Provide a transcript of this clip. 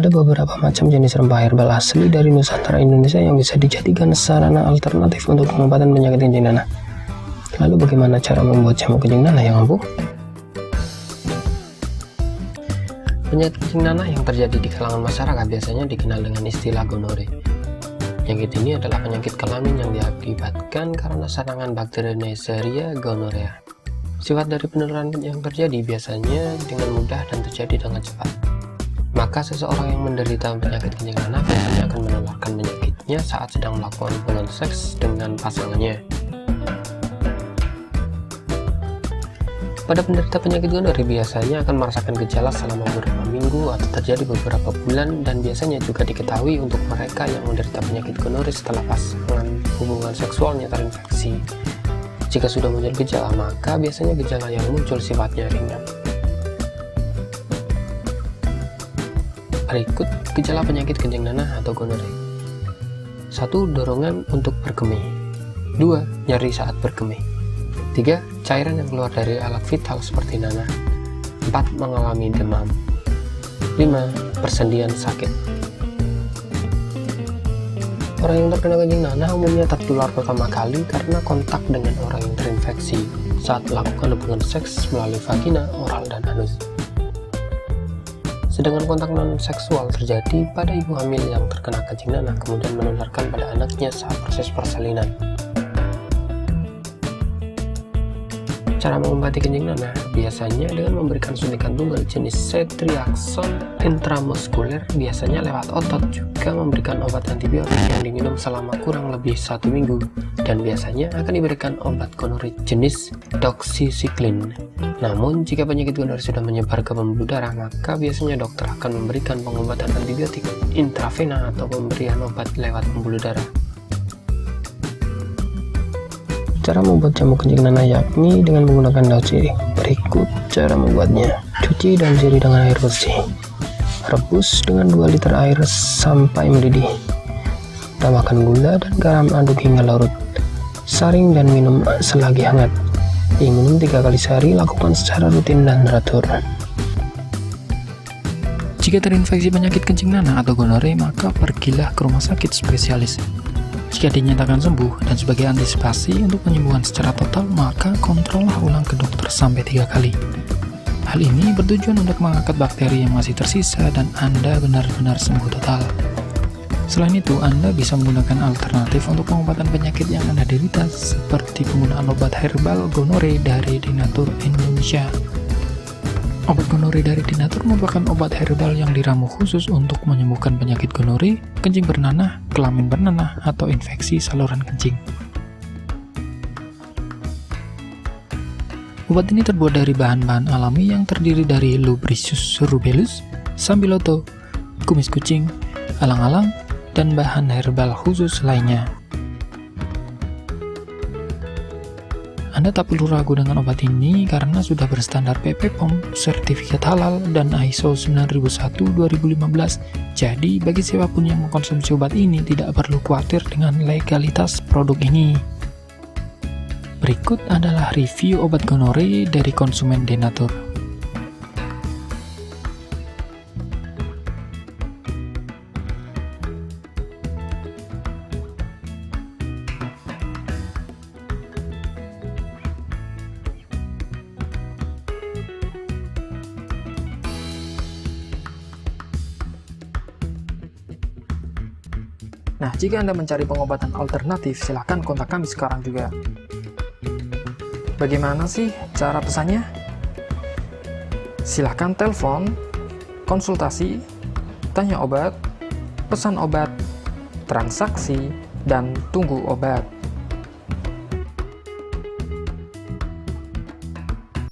Ada beberapa macam jenis rempah herbal asli dari Nusantara Indonesia yang bisa dijadikan sarana alternatif untuk pengobatan penyakit kencing nanah. Lalu bagaimana cara membuat jamu kencing nanah yang ampuh? Penyakit kencing nanah yang terjadi di kalangan masyarakat biasanya dikenal dengan istilah gonore. Penyakit ini adalah penyakit kelamin yang diakibatkan karena serangan bakteri Neisseria gonorrhea. Sifat dari penularan yang terjadi biasanya dengan mudah dan terjadi dengan cepat. Maka seseorang yang menderita penyakit kencing nanah biasanya akan menularkan penyakitnya saat sedang melakukan hubungan seks dengan pasangannya. Pada penderita penyakit gonorrhea biasanya akan merasakan gejala selama beberapa minggu atau terjadi beberapa bulan, dan biasanya juga diketahui untuk mereka yang menderita penyakit gonorrhea setelah pasangan hubungan seksualnya terinfeksi. Jika sudah muncul gejala, maka biasanya gejala yang muncul sifatnya ringan. Berikut gejala penyakit kencing nanah atau gonore. 1. Dorongan untuk berkemih. 2. Nyeri saat berkemih. 3. Cairan yang keluar dari alat vital seperti nanah. 4. Mengalami demam. 5. Persendian sakit. Orang yang terkena kencing nanah umumnya tertular pertama kali karena kontak dengan orang yang terinfeksi saat melakukan hubungan seks melalui vagina, oral, dan anus. Sedangkan kontak non-seksual terjadi pada ibu hamil yang terkena kencing nanah kemudian menularkan pada anaknya saat proses persalinan. Cara mengobati kencing nanah biasanya dengan memberikan suntikan tunggal jenis ceftriaxone intramuskuler, biasanya lewat otot, juga memberikan obat antibiotik yang diminum selama kurang lebih 1 minggu, dan biasanya akan diberikan obat gonorrhea jenis doxycycline. Namun, jika penyakit gonorrhea sudah menyebar ke pembuluh darah, maka biasanya dokter akan memberikan pengobatan antibiotik intravena atau pemberian obat lewat pembuluh darah. Cara membuat jamu kencing nanah yakni dengan menggunakan daun sirih. Berikut cara membuatnya. Cuci daun sirih dengan air bersih. Rebus dengan 2 liter air sampai mendidih. Tambahkan gula dan garam, aduk hingga larut. Saring dan minum selagi hangat. Diminum 3 kali sehari, lakukan secara rutin dan teratur. Jika terinfeksi penyakit kencing nanah atau gonore, maka pergilah ke rumah sakit spesialis. Jika dinyatakan sembuh dan sebagai antisipasi untuk penyembuhan secara total, maka kontrollah ulang ke dokter sampai 3 kali. Hal ini bertujuan untuk mengangkat bakteri yang masih tersisa dan Anda benar-benar sembuh total. Selain itu, Anda bisa menggunakan alternatif untuk pengobatan penyakit yang Anda derita, seperti penggunaan obat herbal gonore dari Denatur Indonesia. Obat gonore dari Denatur merupakan obat herbal yang diramu khusus untuk menyembuhkan penyakit gonore, kencing bernanah, kelamin bernanah, atau infeksi saluran kencing. Obat ini terbuat dari bahan-bahan alami yang terdiri dari Lubricus rubellus, sambiloto, kumis kucing, alang-alang, dan bahan herbal khusus lainnya. Anda tak perlu ragu dengan obat ini karena sudah berstandar BPOM, sertifikat halal, dan ISO 9001-2015. Jadi, bagi siapapun yang mengkonsumsi obat ini tidak perlu khawatir dengan legalitas produk ini. Berikut adalah review obat gonore dari konsumen Denatur. Nah, jika Anda mencari pengobatan alternatif, silahkan kontak kami sekarang juga. Bagaimana sih cara pesannya? Silahkan telepon, konsultasi, tanya obat, pesan obat, transaksi, dan tunggu obat.